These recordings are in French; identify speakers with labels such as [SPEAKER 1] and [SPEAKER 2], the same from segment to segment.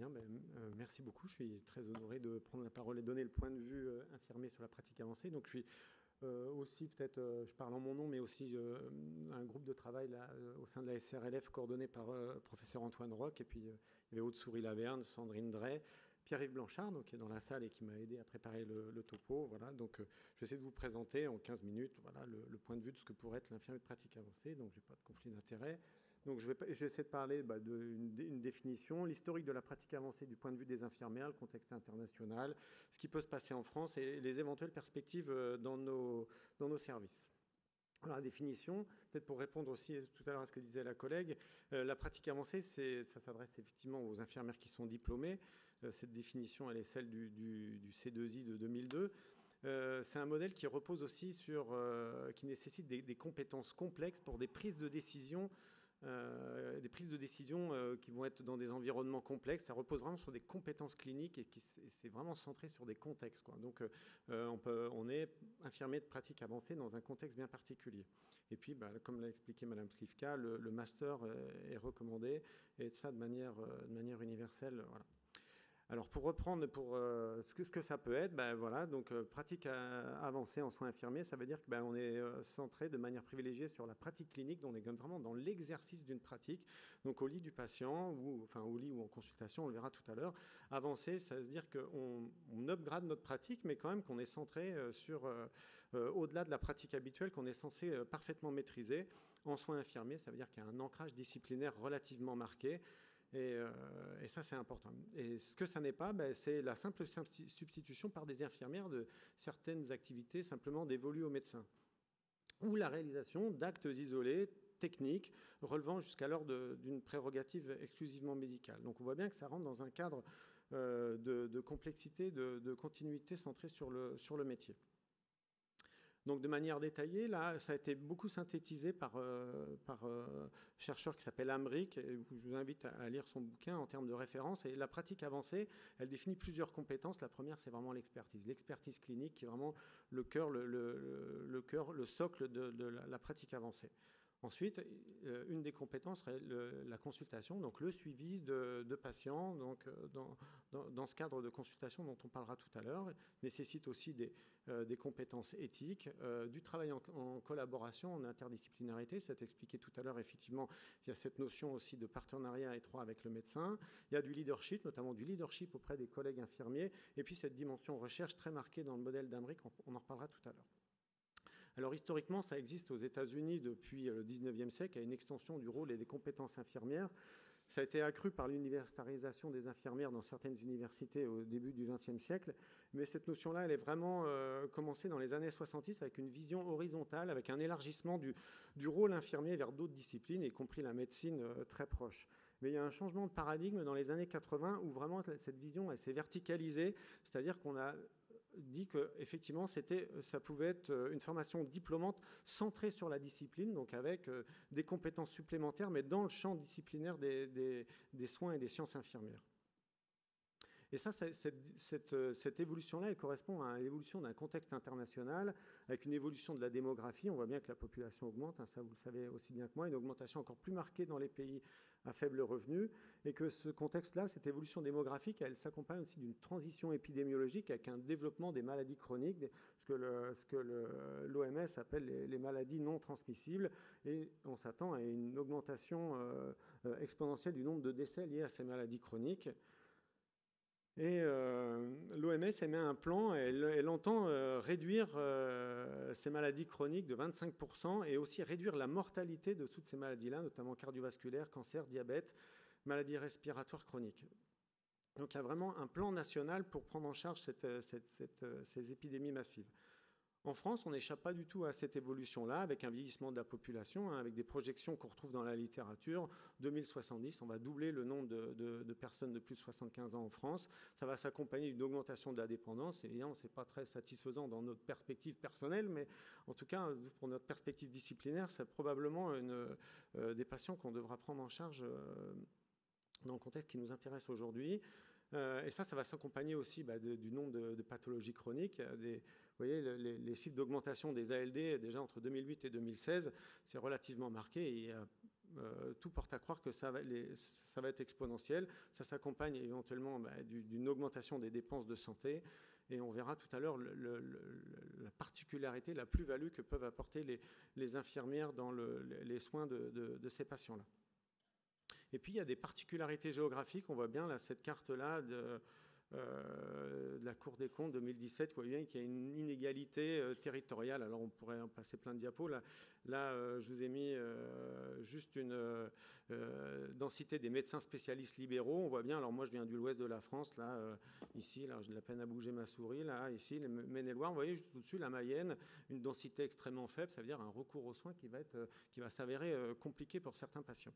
[SPEAKER 1] bien, merci beaucoup. Je suis très honoré de prendre la parole et donner le point de vue infirmier sur la pratique avancée. Donc, je suis aussi, peut-être, je parle en mon nom, mais aussi un groupe de travail là, au sein de la SRLF coordonné par professeur Antoine Roch, et puis il y avait Aude-Souris-Laverne, Sandrine Drey, Pierre-Yves Blanchard, donc, qui est dans la salle et qui m'a aidé à préparer le topo. Voilà, donc je vais essayer de vous présenter en 15 minutes voilà, le point de vue de ce que pourrait être l'infirmier de pratique avancée. Donc, je n'ai pas de conflit d'intérêt. Donc, je vais essayer de parler d'une définition, l'historique de la pratique avancée du point de vue des infirmières, le contexte international, ce qui peut se passer en France et les éventuelles perspectives dans nos services. Alors, la définition, peut-être pour répondre aussi tout à l'heure à ce que disait la collègue, la pratique avancée, ça s'adresse effectivement aux infirmières qui sont diplômées. Cette définition, elle est celle du C2I de 2002. C'est un modèle qui repose aussi sur, qui nécessite des compétences complexes pour des prises de décision qui vont être dans des environnements complexes. Ça repose vraiment sur des compétences cliniques et c'est vraiment centré sur des contextes, quoi. Donc, on est infirmier de pratique avancée dans un contexte bien particulier. Et puis, comme l'a expliqué Madame Slivka, le master est recommandé et ça de manière universelle. Voilà. Alors, pour reprendre ce que ça peut être, voilà, donc pratique avancée en soins infirmiers, ça veut dire qu'on est centré de manière privilégiée sur la pratique clinique, donc on est vraiment dans l'exercice d'une pratique, donc au lit du patient, au lit ou en consultation, on le verra tout à l'heure. Avancé, ça veut dire qu'on upgrade notre pratique, mais quand même qu'on est centré sur, au-delà de la pratique habituelle, qu'on est censé parfaitement maîtriser. En soins infirmiers, ça veut dire qu'il y a un ancrage disciplinaire relativement marqué. Et ça, c'est important. Et ce que ça n'est pas, c'est la simple substitution par des infirmières de certaines activités simplement dévolues aux médecins. Ou la réalisation d'actes isolés, techniques, relevant jusqu'alors d'une prérogative exclusivement médicale. Donc on voit bien que ça rentre dans un cadre de complexité, de continuité centrée sur le métier. Donc de manière détaillée, là, ça a été beaucoup synthétisé par un chercheur qui s'appelle Amric, et je vous invite à lire son bouquin en termes de référence. Et la pratique avancée, elle définit plusieurs compétences. La première, c'est vraiment l'expertise. L'expertise clinique, qui est vraiment le cœur, le socle de la pratique avancée. Ensuite, une des compétences serait la consultation, donc le suivi de patients. Donc, dans ce cadre de consultation dont on parlera tout à l'heure, nécessite aussi des compétences éthiques, du travail en collaboration, en interdisciplinarité. C'est expliqué tout à l'heure, effectivement, il y a cette notion aussi de partenariat étroit avec le médecin. Il y a du leadership, notamment du leadership auprès des collègues infirmiers, et puis cette dimension recherche très marquée dans le modèle d'Amric, on en reparlera tout à l'heure. Alors historiquement, ça existe aux États-Unis depuis le 19e siècle, il y a une extension du rôle et des compétences infirmières. Ça a été accru par l'universitarisation des infirmières dans certaines universités au début du XXe siècle, mais cette notion-là, elle est vraiment commencée dans les années 70 avec une vision horizontale, avec un élargissement du rôle infirmier vers d'autres disciplines, y compris la médecine très proche. Mais il y a un changement de paradigme dans les années 80 où vraiment cette vision, elle s'est verticalisée, c'est-à-dire qu'on a dit qu'effectivement, ça pouvait être une formation diplômante centrée sur la discipline, donc avec des compétences supplémentaires, mais dans le champ disciplinaire des soins et des sciences infirmières. Et ça, cette évolution-là, elle correspond à l'évolution d'un contexte international, avec une évolution de la démographie. On voit bien que la population augmente, hein, ça vous le savez aussi bien que moi, une augmentation encore plus marquée dans les pays à faible revenu, et que ce contexte-là, cette évolution démographique, elle s'accompagne aussi d'une transition épidémiologique avec un développement des maladies chroniques, ce que l'OMS appelle les maladies non transmissibles, et on s'attend à une augmentation exponentielle du nombre de décès liés à ces maladies chroniques. Et l'OMS émet un plan, elle entend réduire ces maladies chroniques de 25% et aussi réduire la mortalité de toutes ces maladies-là, notamment cardiovasculaires, cancer, diabète, maladies respiratoires chroniques. Donc il y a vraiment un plan national pour prendre en charge ces épidémies massives. En France, on n'échappe pas du tout à cette évolution-là, avec un vieillissement de la population, hein, avec des projections qu'on retrouve dans la littérature. 2070, on va doubler le nombre de personnes de plus de 75 ans en France. Ça va s'accompagner d'une augmentation de la dépendance. Évidemment, ce n'est pas très satisfaisant dans notre perspective personnelle, mais en tout cas, pour notre perspective disciplinaire, c'est probablement des patients qu'on devra prendre en charge dans le contexte qui nous intéresse aujourd'hui. Et ça va s'accompagner aussi du nombre de pathologies chroniques. Vous voyez, les chiffres d'augmentation des ALD, déjà entre 2008 et 2016, c'est relativement marqué. Et il y a tout porte à croire que ça va être exponentiel. Ça s'accompagne éventuellement d'une augmentation des dépenses de santé. Et on verra tout à l'heure la particularité, la plus-value que peuvent apporter les infirmières dans les soins de ces patients-là. Et puis, il y a des particularités géographiques. On voit bien là, cette carte-là de la Cour des comptes 2017, vous voyez bien qu'il y a une inégalité territoriale. Alors, on pourrait en passer plein de diapos. Là, je vous ai mis juste une densité des médecins spécialistes libéraux. On voit bien, alors moi, je viens de l'ouest de la France. Là, ici, là, j'ai de la peine à bouger ma souris. Là, ici, le Maine-et-Loire, vous voyez, juste au-dessus, la Mayenne, une densité extrêmement faible. Ça veut dire un recours aux soins qui va s'avérer compliqué pour certains patients.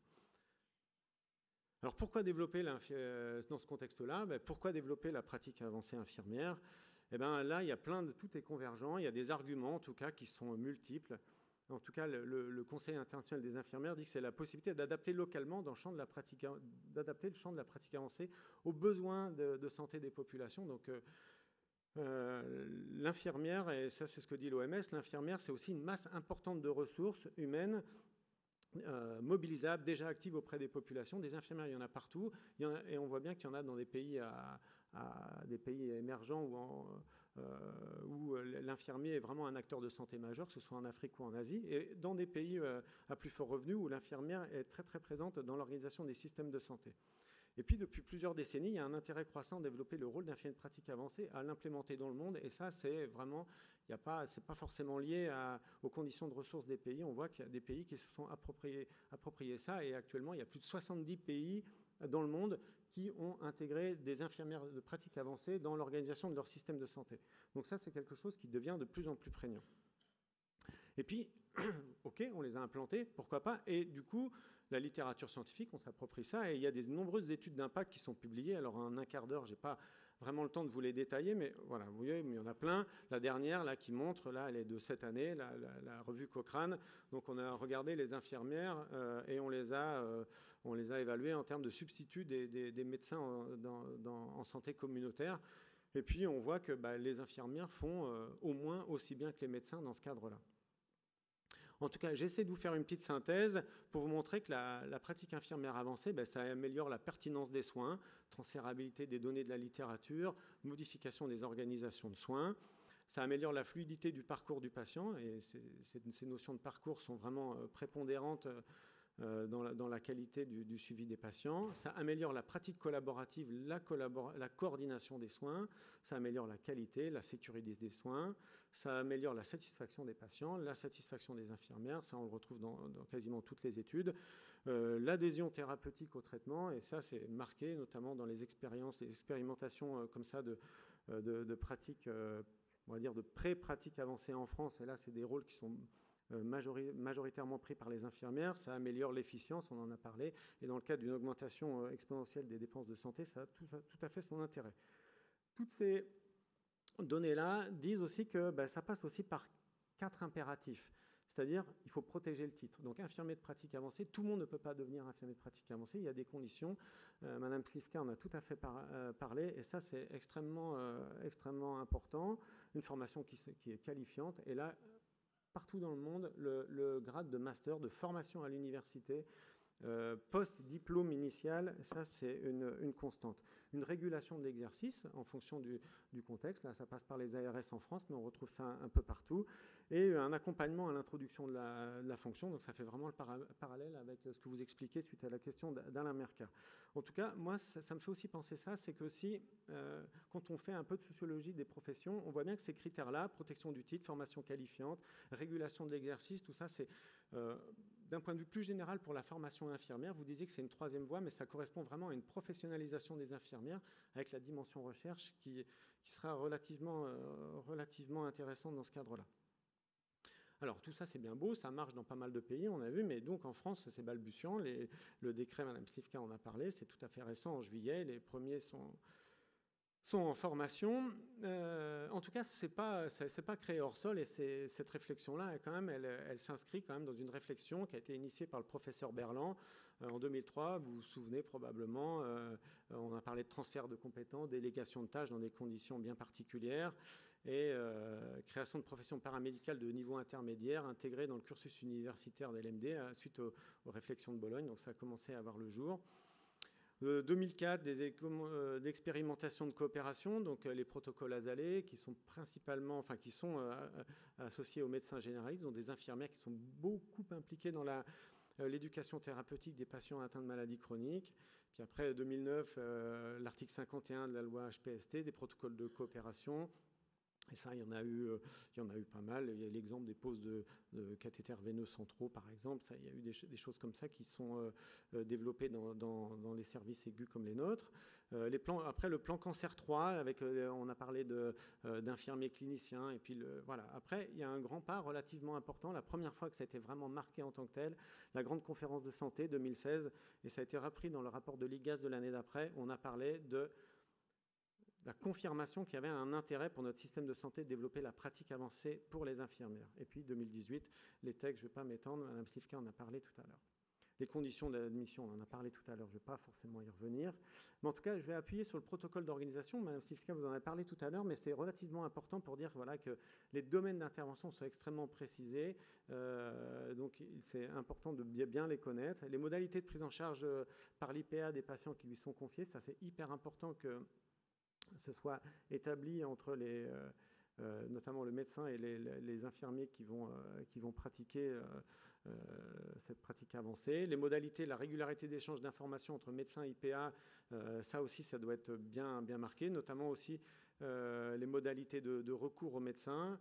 [SPEAKER 1] Alors pourquoi développer dans ce contexte-là, pourquoi développer la pratique avancée infirmière? Eh bien là, il y a tout est convergent, il y a des arguments en tout cas qui sont multiples. En tout cas, le Conseil international des infirmières dit que c'est la possibilité d'adapter localement d'adapter le champ de la pratique avancée aux besoins de santé des populations. Donc l'infirmière, et ça c'est ce que dit l'OMS, l'infirmière c'est aussi une masse importante de ressources humaines mobilisables, déjà actives auprès des populations. Des infirmières, il y en a partout. Et on voit bien qu'il y en a dans des pays, des pays émergents où l'infirmier est vraiment un acteur de santé majeur, que ce soit en Afrique ou en Asie, et dans des pays à plus fort revenu où l'infirmière est très très présente dans l'organisation des systèmes de santé. Et puis, depuis plusieurs décennies, il y a un intérêt croissant à développer le rôle d'infirmier de pratique avancée, à l'implémenter dans le monde. Et ça, c'est vraiment, c'est pas forcément lié aux conditions de ressources des pays. On voit qu'il y a des pays qui se sont appropriés ça. Et actuellement, il y a plus de 70 pays dans le monde qui ont intégré des infirmières de pratique avancée dans l'organisation de leur système de santé. Donc ça, c'est quelque chose qui devient de plus en plus prégnant. Et puis, OK, on les a implantés, pourquoi pas. Et du coup, la littérature scientifique, on s'approprie ça. Et il y a des nombreuses études d'impact qui sont publiées. Alors, en un quart d'heure, je n'ai pas vraiment le temps de vous les détailler, mais voilà, vous voyez, il y en a plein. La dernière, là, qui montre, là, elle est de cette année, la revue Cochrane. Donc, on a regardé les infirmières et on les a évaluées en termes de substituts des médecins en santé communautaire. Et puis, on voit que les infirmières font au moins aussi bien que les médecins dans ce cadre-là. En tout cas, j'essaie de vous faire une petite synthèse pour vous montrer que la pratique infirmière avancée, ça améliore la pertinence des soins, transférabilité des données de la littérature, modification des organisations de soins. Ça améliore la fluidité du parcours du patient, et ces notions de parcours sont vraiment prépondérantes dans la qualité du suivi des patients. Ça améliore la pratique collaborative, la coordination des soins. Ça améliore la qualité, la sécurité des soins. Ça améliore la satisfaction des patients, la satisfaction des infirmières. Ça, on le retrouve dans quasiment toutes les études. L'adhésion thérapeutique au traitement, et ça, c'est marqué notamment dans les expérimentations comme ça de pratiques, on va dire de pré-pratique avancée en France. Et là, c'est des rôles qui sont majoritairement pris par les infirmières. Ça améliore l'efficience, on en a parlé, et dans le cadre d'une augmentation exponentielle des dépenses de santé, ça a tout à fait son intérêt. Toutes ces données-là disent aussi que ça passe aussi par 4 impératifs, c'est-à-dire il faut protéger le titre. Donc infirmier de pratique avancée, tout le monde ne peut pas devenir infirmier de pratique avancée, il y a des conditions. Madame Slivka en a tout à fait parlé, et ça c'est extrêmement important, une formation qui est qualifiante, et là, partout dans le monde, le grade de master, de formation à l'université, post-diplôme initial, ça c'est une constante. Une régulation de l'exercice en fonction du contexte, là ça passe par les ARS en France, mais on retrouve ça un peu partout, et un accompagnement à l'introduction de la fonction, donc ça fait vraiment le parallèle avec ce que vous expliquez suite à la question d'Alain Mercat. En tout cas, moi ça me fait aussi penser ça, c'est que aussi, quand on fait un peu de sociologie des professions, on voit bien que ces critères-là, protection du titre, formation qualifiante, régulation de l'exercice, tout ça c'est... d'un point de vue plus général pour la formation infirmière, vous disiez que c'est une 3e voie, mais ça correspond vraiment à une professionnalisation des infirmières avec la dimension recherche qui sera relativement intéressante dans ce cadre-là. Alors tout ça c'est bien beau, ça marche dans pas mal de pays, on a vu, mais donc en France c'est balbutiant. Le décret, Madame Slivka en a parlé, c'est tout à fait récent, en juillet, les premiers sont en formation. En tout cas, c'est pas créé hors sol, et cette réflexion-là, quand même, elle s'inscrit quand même dans une réflexion qui a été initiée par le professeur Berland en 2003. Vous vous souvenez probablement, on a parlé de transfert de compétences, délégation de tâches dans des conditions bien particulières. et création de professions paramédicales de niveau intermédiaire intégrées dans le cursus universitaire de l'LMD suite aux réflexions de Bologne. Donc ça a commencé à voir le jour. 2004, des expérimentations de coopération, donc les protocoles Azalée, qui sont principalement, enfin qui sont associés aux médecins généralistes, dont des infirmières qui sont beaucoup impliquées dans l'éducation thérapeutique des patients atteints de maladies chroniques. Puis après 2009, l'article 51 de la loi HPST, des protocoles de coopération. Et ça, il y en a eu pas mal. Il y a l'exemple des poses de cathéters veineux centraux, par exemple. Ça, il y a eu des choses comme ça qui sont développées dans les services aigus comme les nôtres. Après, le plan cancer 3, avec, on a parlé d'infirmiers cliniciens. Et puis, voilà. Après, il y a un grand pas relativement important. La première fois que ça a été vraiment marqué en tant que tel, la grande conférence de santé 2016, et ça a été repris dans le rapport de l'IGAS de l'année d'après. On a parlé de la confirmation qu'il y avait un intérêt pour notre système de santé de développer la pratique avancée pour les infirmières. Et puis 2018, les textes, je ne vais pas m'étendre, Mme Slivka en a parlé tout à l'heure. Les conditions d'admission, on en a parlé tout à l'heure, je ne vais pas forcément y revenir. Mais en tout cas, je vais appuyer sur le protocole d'organisation. Mme Slivka, vous en avez parlé tout à l'heure, mais c'est relativement important pour dire voilà, que les domaines d'intervention sont extrêmement précisés. Donc, c'est important de bien les connaître. Les modalités de prise en charge par l'IPA des patients qui lui sont confiés, ça c'est hyper important que ce soit établi entre notamment le médecin et les infirmiers qui vont pratiquer cette pratique avancée. Les modalités, la régularité d'échange d'informations entre médecins et IPA, ça aussi, ça doit être bien marqué, notamment aussi les modalités de recours aux médecins,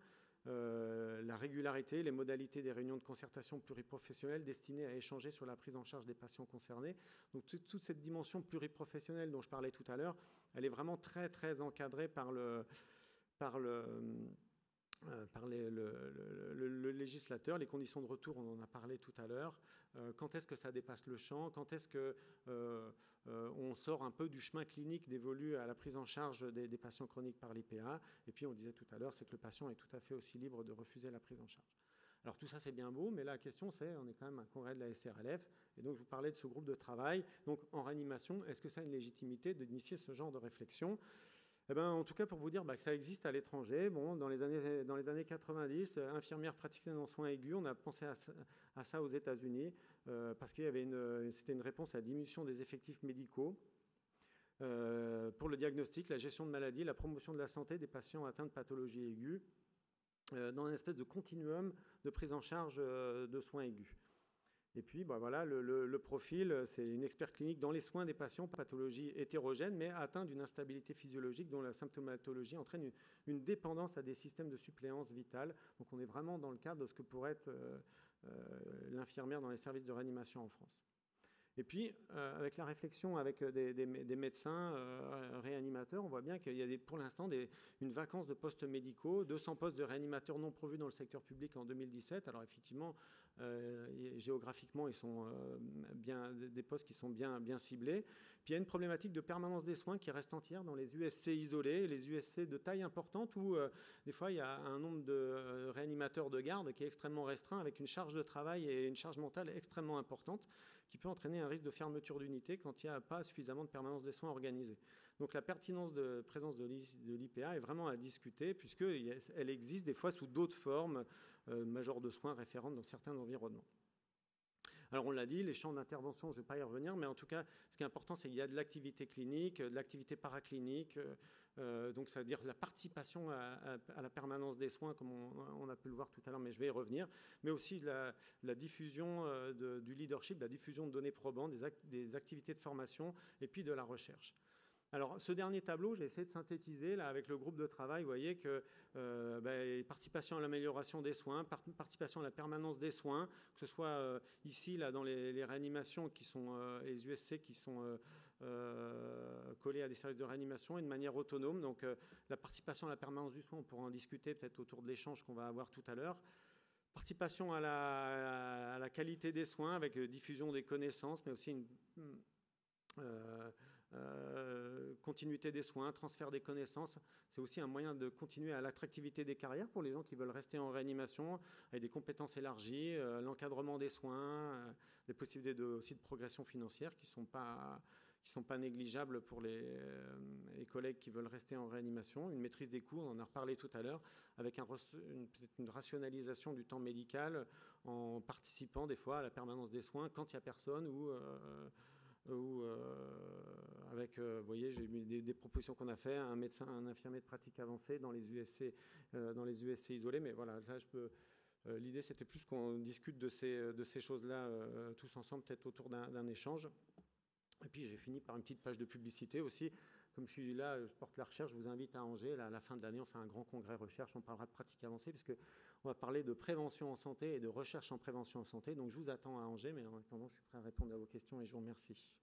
[SPEAKER 1] la régularité, les modalités des réunions de concertation pluriprofessionnelles destinées à échanger sur la prise en charge des patients concernés. Donc toute cette dimension pluriprofessionnelle dont je parlais tout à l'heure, elle est vraiment très très encadrée par le législateur. Les conditions de retour, on en a parlé tout à l'heure. Quand est-ce que ça dépasse le champ? Quand est-ce qu'on sort un peu du chemin clinique dévolu à la prise en charge des patients chroniques par l'IPA? Et puis on disait tout à l'heure, c'est que le patient est tout à fait aussi libre de refuser la prise en charge. Alors tout ça c'est bien beau, mais la question c'est, on est quand même un congrès de la SRLF, et donc je vous parlais de ce groupe de travail. Donc en réanimation, est-ce que ça a une légitimité d'initier ce genre de réflexion? Eh ben, en tout cas, pour vous dire que ça existe à l'étranger, bon, dans les années 90, infirmières pratiquant en soins aigus, on a pensé à ça aux États-Unis, parce qu'il y avait c'était une réponse à la diminution des effectifs médicaux pour le diagnostic, la gestion de maladies, la promotion de la santé des patients atteints de pathologies aiguës, dans une espèce de continuum de prise en charge de soins aigus. Et puis, voilà, le profil, c'est une expert clinique dans les soins des patients, pathologie hétérogène, mais atteint d'une instabilité physiologique dont la symptomatologie entraîne une dépendance à des systèmes de suppléance vitale. Donc, on est vraiment dans le cadre de ce que pourrait être l'infirmière dans les services de réanimation en France. Et puis, avec la réflexion avec des médecins réanimateurs, on voit bien qu'il y a pour l'instant une vacance de postes médicaux, 200 postes de réanimateurs non pourvus dans le secteur public en 2017. Alors effectivement, géographiquement, ils sont des postes qui sont bien ciblés. Puis il y a une problématique de permanence des soins qui reste entière dans les USC isolés, les USC de taille importante où des fois il y a un nombre de réanimateurs de garde qui est extrêmement restreint avec une charge de travail et une charge mentale extrêmement importante qui peut entraîner un risque de fermeture d'unité quand il n'y a pas suffisamment de permanence des soins organisée. Donc la pertinence de présence de l'IPA est vraiment à discuter puisqu'elle existe des fois sous d'autres formes, majors de soins référentes dans certains environnements. Alors on l'a dit, les champs d'intervention, je ne vais pas y revenir, mais en tout cas, ce qui est important, c'est qu'il y a de l'activité clinique, de l'activité paraclinique, donc ça veut dire la participation à la permanence des soins, comme on a pu le voir tout à l'heure, mais je vais y revenir, mais aussi la diffusion du leadership, la diffusion de données probantes, des activités de formation et puis de la recherche. Alors, ce dernier tableau, j'ai essayé de synthétiser là, avec le groupe de travail. Vous voyez que participation à l'amélioration des soins, participation à la permanence des soins, que ce soit ici, là, dans les réanimations qui sont les USC qui sont collés à des services de réanimation et de manière autonome. Donc, la participation à la permanence du soin, on pourra en discuter peut-être autour de l'échange qu'on va avoir tout à l'heure. Participation à la qualité des soins avec diffusion des connaissances, mais aussi une continuité des soins, transfert des connaissances. C'est aussi un moyen de continuer à l'attractivité des carrières pour les gens qui veulent rester en réanimation, avec des compétences élargies, l'encadrement des soins, des possibilités aussi de progression financière qui qui ne sont pas négligeables pour les collègues qui veulent rester en réanimation. Une maîtrise des coûts, on en a reparlé tout à l'heure, avec une rationalisation du temps médical en participant des fois à la permanence des soins quand il n'y a personne ou avec, vous voyez, j'ai mis des propositions qu'on a fait, un médecin, un infirmier de pratique avancée dans les USC isolés, mais voilà, là je peux... L'idée, c'était plus qu'on discute de ces choses-là tous ensemble, peut-être autour d'un échange. Et puis, j'ai fini par une petite page de publicité aussi. Comme je suis là, je porte la recherche, je vous invite à Angers. Là, à la fin de l'année, on fait un grand congrès recherche. On parlera de pratique avancée, puisqu'on va parler de prévention en santé et de recherche en prévention en santé. Donc, je vous attends à Angers, mais en attendant, je suis prêt à répondre à vos questions et je vous remercie.